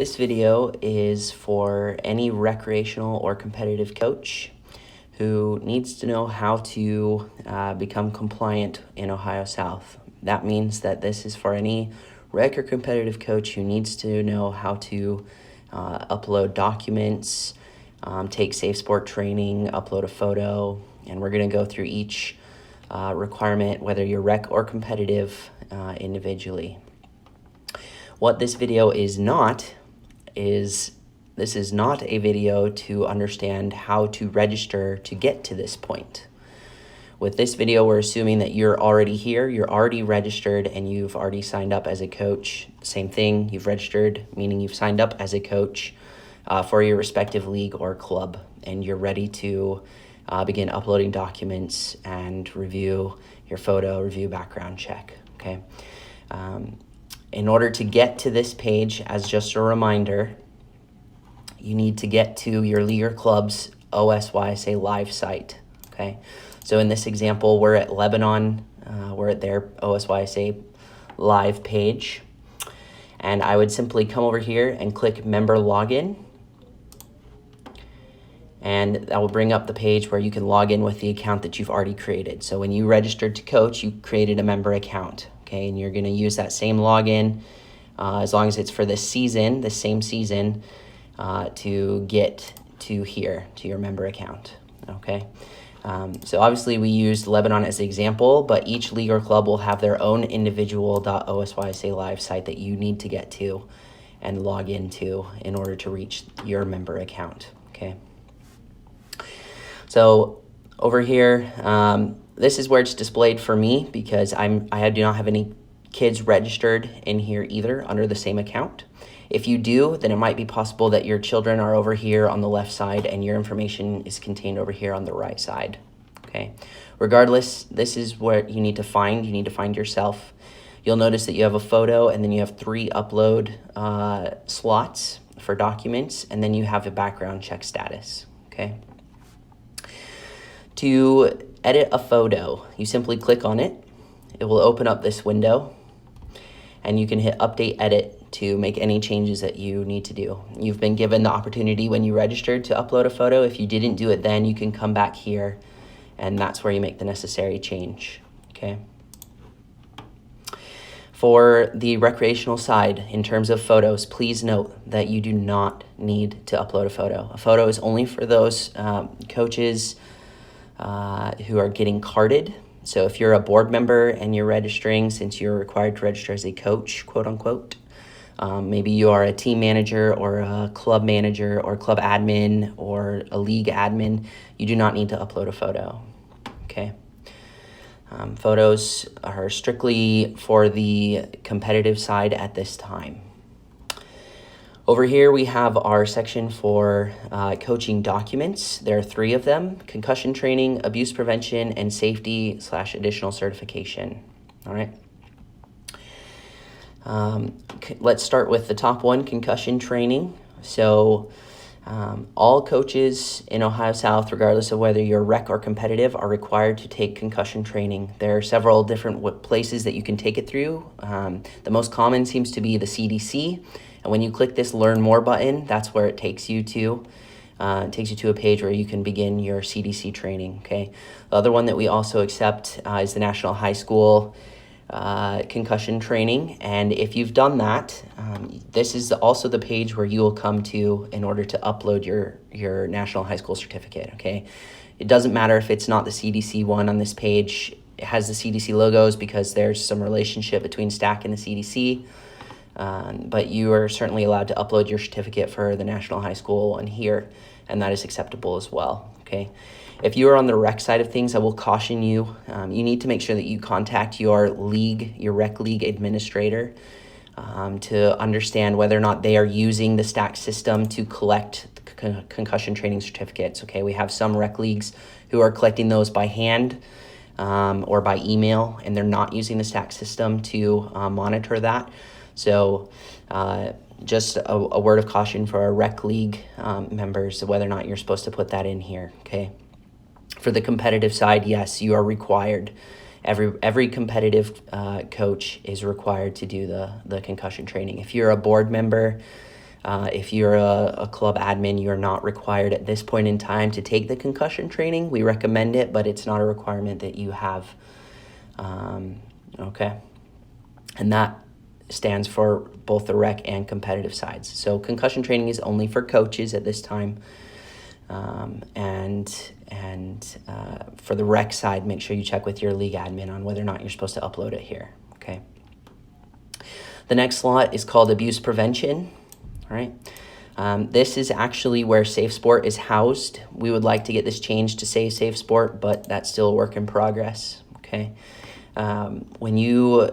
This video is for any recreational or competitive coach who needs to know how to become compliant in Ohio South. That means that this is for any rec or competitive coach who needs to know how to upload documents, take safe sport training, upload a photo, and we're going to go through each requirement, whether you're rec or competitive, individually. What this video is not is this is not a video to understand how to register to get to this point. With this video, we're assuming that you're already here, you're already registered, and you've already signed up as a coach. Same thing, you've registered, meaning you've signed up as a coach for your respective league or club, and you're ready to begin uploading documents and review your photo, review background check, okay? In order to get to this page, as just a reminder, you need to get to your league or club's OSYSA live site, okay? So in this example, we're at Lebanon, we're at their OSYSA live page, and I would simply come over here and click member login, and that will bring up the page where you can log in with the account that you've already created. So when you registered to coach, you created a member account, okay, and you're going to use that same login as long as it's for this season, the same season, to get to here, to your member account, okay? So obviously we used Lebanon as the example, but each league or club will have their own individual .OSYSA live site that you need to get to and log into in order to reach your member account, okay? So over here, this is where it's displayed for me because I do not have any kids registered in here either under the same account. If you do, then it might be possible that your children are over here on the left side and your information is contained over here on the right side, okay? Regardless, this is what you need to find. You need to find yourself. You'll notice that you have a photo and then you have 3 upload slots for documents, and then you have a background check status, okay? To edit a photo, you simply click on it. It will open up this window, and you can hit Update Edit to make any changes that you need to do. You've been given the opportunity when you registered to upload a photo. If you didn't do it then, you can come back here, and that's where you make the necessary change, okay? For the recreational side, in terms of photos, please note that you do not need to upload a photo. A photo is only for those coaches who are getting carded. So if you're a board member and you're registering, since you're required to register as a coach, quote unquote, maybe you are a team manager or a club manager or club admin or a league admin, you do not need to upload a photo, okay? Photos are strictly for the competitive side at this time. Over here, we have our section for coaching documents. There are 3 of them: concussion training, abuse prevention, and safety/additional certification. All right. Let's start with the top one, concussion training. So all coaches in Ohio South, regardless of whether you're rec or competitive, are required to take concussion training. There are several different places that you can take it through. The most common seems to be the CDC. And when you click this Learn More button, that's where it takes you to. It takes you to a page where you can begin your CDC training, okay? The other one that we also accept is the National High School concussion training. And if you've done that, this is also the page where you will come to in order to upload your National High School certificate, okay? It doesn't matter if it's not the CDC one on this page. It has the CDC logos because there's some relationship between STAC and the CDC. But you are certainly allowed to upload your certificate for the National High School one here, and that is acceptable as well, okay? If you are on the rec side of things, I will caution you, you need to make sure that you contact your league, your rec league administrator, to understand whether or not they are using the STAC system to collect concussion training certificates, okay? We have some rec leagues who are collecting those by hand or by email, and they're not using the STAC system to monitor that. So just a word of caution for our rec league members, whether or not you're supposed to put that in here, okay? For the competitive side, yes, you are required. Every competitive coach is required to do the concussion training. If you're a board member, If you're a club admin, you're not required at this point in time to take the concussion training. We recommend it, but it's not a requirement that you have. Okay. And that stands for both the rec and competitive sides. So concussion training is only for coaches at this time. For the rec side, make sure you check with your league admin on whether or not you're supposed to upload it here. Okay. The next slot is called abuse prevention. All right. This is actually where SafeSport is housed. We would like to get this changed to say SafeSport, but that's still a work in progress. Okay. When you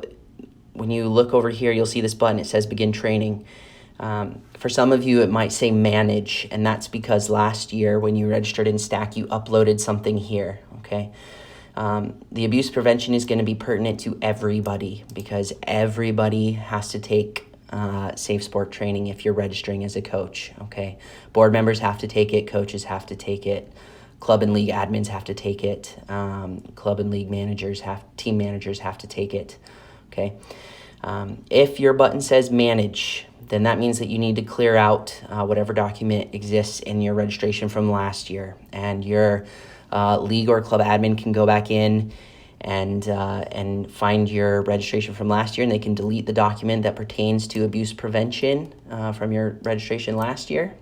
look over here, you'll see this button. It says begin training. For some of you, it might say manage, and that's because last year when you registered in STAC, you uploaded something here. Okay. The abuse prevention is going to be pertinent to everybody because everybody has to take SafeSport training if you're registering as a coach. Okay. Board members have to take it. Coaches have to take it. Club and league admins have to take it. Club and league team managers have to take it. Okay. If your button says manage, then that means that you need to clear out whatever document exists in your registration from last year. And your league or club admin can go back in and find your registration from last year, and they can delete the document that pertains to abuse prevention from your registration last year.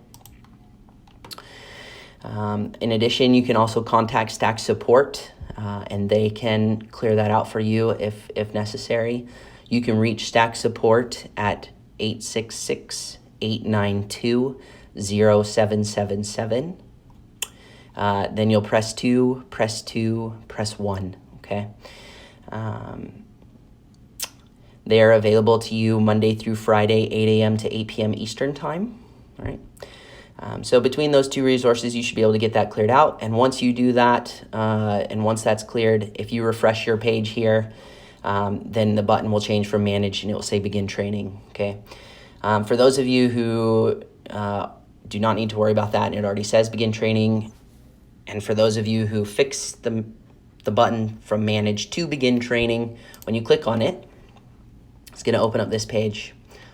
In addition, you can also contact STAC support, and they can clear that out for you if necessary. You can reach STAC support at 866-892-0777. Then you'll press 2, press 1, okay? They are available to you Monday through Friday, 8 a.m. to 8 p.m. Eastern time, all right? So between those two resources, you should be able to get that cleared out. And once you do that, and once that's cleared, if you refresh your page here, then the button will change from manage and it will say begin training, okay? For those of you who do not need to worry about that, and it already says begin training, and for those of you who fix the button from manage to begin training, when you click on it, it's going to open up this page,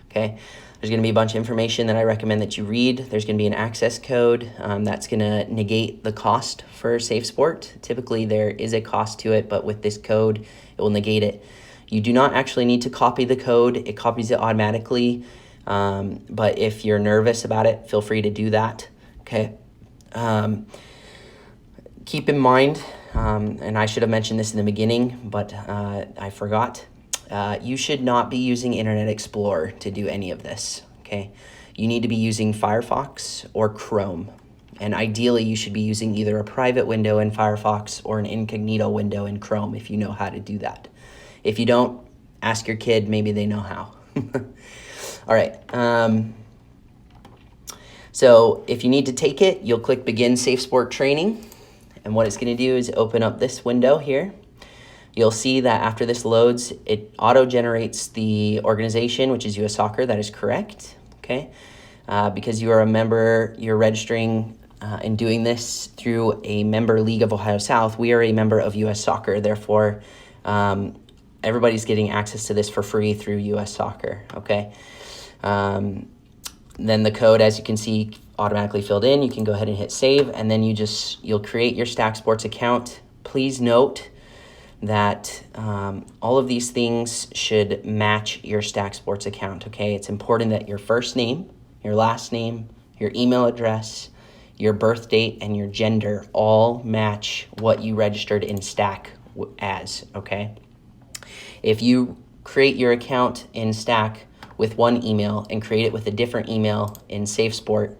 okay? There's going to be a bunch of information that I recommend that you read. There's going to be an access code that's going to negate the cost for SafeSport. Typically, there is a cost to it, but with this code, it will negate it. You do not actually need to copy the code. It copies it automatically, but if you're nervous about it, feel free to do that, okay? Keep in mind, and I should have mentioned this in the beginning, but I forgot. You should not be using Internet Explorer to do any of this, okay? You need to be using Firefox or Chrome, and ideally you should be using either a private window in Firefox or an incognito window in Chrome if you know how to do that. If you don't, ask your kid, maybe they know how. All right, so if you need to take it, you'll click Begin SafeSport Training, and what it's going to do is open up this window here. You'll see that after this loads, it auto-generates the organization, which is US Soccer. That is correct, okay? Because you are a member, you're registering and doing this through a member league of Ohio South. We are a member of US Soccer. Therefore, everybody's getting access to this for free through US Soccer, okay? Then the code, as you can see, automatically filled in. You can go ahead and hit save, and then you'll create your STAC Sports account. Please note that all of these things should match your STAC Sports account, okay? It's important that your first name, your last name, your email address, your birth date, and your gender all match what you registered in STAC as, okay? If you create your account in STAC with one email and create it with a different email in SafeSport,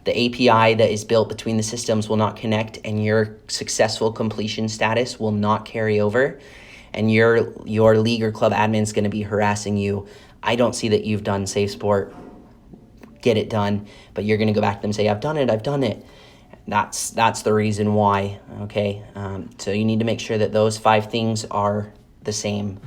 the API that is built between the systems will not connect, and your successful completion status will not carry over, and your league or club admin is going to be harassing you. I don't see that you've done SafeSport. Get it done, but you're going to go back to them and say, I've done it. That's the reason why, okay? So you need to make sure that those 5 things are the same.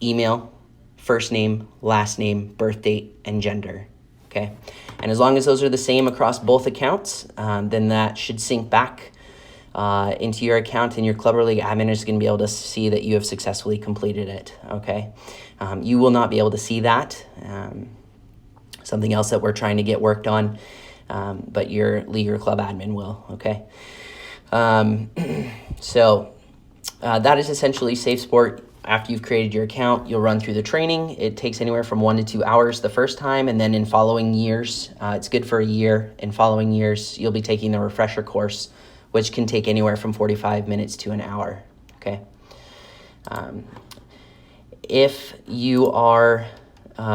Email, first name, last name, birth date, and gender. Okay, and as long as those are the same across both accounts, then that should sync back into your account, and your club or league admin is going to be able to see that you have successfully completed it, okay? You will not be able to see that, something else that we're trying to get worked on, but your league or club admin will, okay? So that is essentially SafeSport. After you've created your account, you'll run through the training. It takes anywhere from 1 to 2 hours the first time, and then in following years, it's good for a year. In following years, you'll be taking the refresher course, which can take anywhere from 45 minutes to an hour, okay? If you are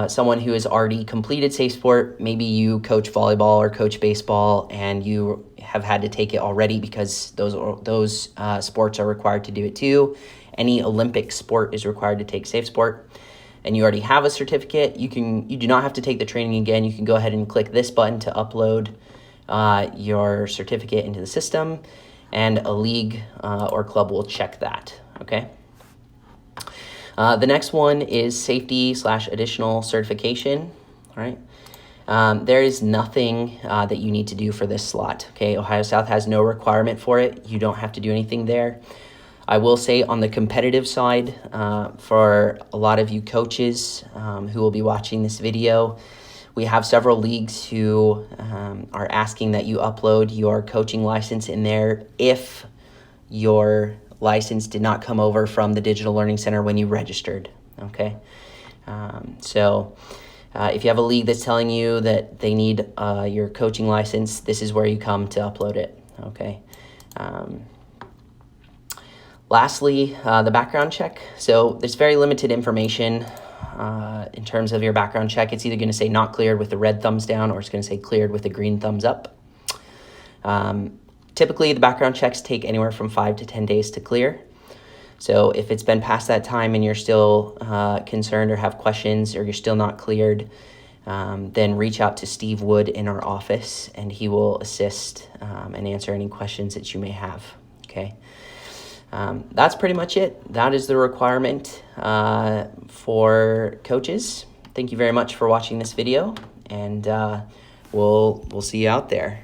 someone who has already completed SafeSport, maybe you coach volleyball or coach baseball and you have had to take it already because those sports are required to do it too. Any Olympic sport is required to take SafeSport, and you already have a certificate. You do not have to take the training again. You can go ahead and click this button to upload your certificate into the system, and a league or club will check that, okay? The next one is safety/additional certification, all right? There is nothing that you need to do for this slot, okay? Ohio South has no requirement for it. You don't have to do anything there. I will say on the competitive side, for a lot of you coaches who will be watching this video, we have several leagues who are asking that you upload your coaching license in there if your license did not come over from the Digital Learning Center when you registered, okay? So if you have a league that's telling you that they need your coaching license, this is where you come to upload it, okay? Lastly, the background check. So there's very limited information in terms of your background check. It's either going to say not cleared with the red thumbs down, or it's going to say cleared with the green thumbs up. Typically, the background checks take anywhere from 5 to 10 days to clear. So if it's been past that time and you're still concerned or have questions, or you're still not cleared, then reach out to Steve Wood in our office, and he will assist and answer any questions that you may have, okay? That's pretty much it. That is the requirement for coaches. Thank you very much for watching this video, and we'll see you out there.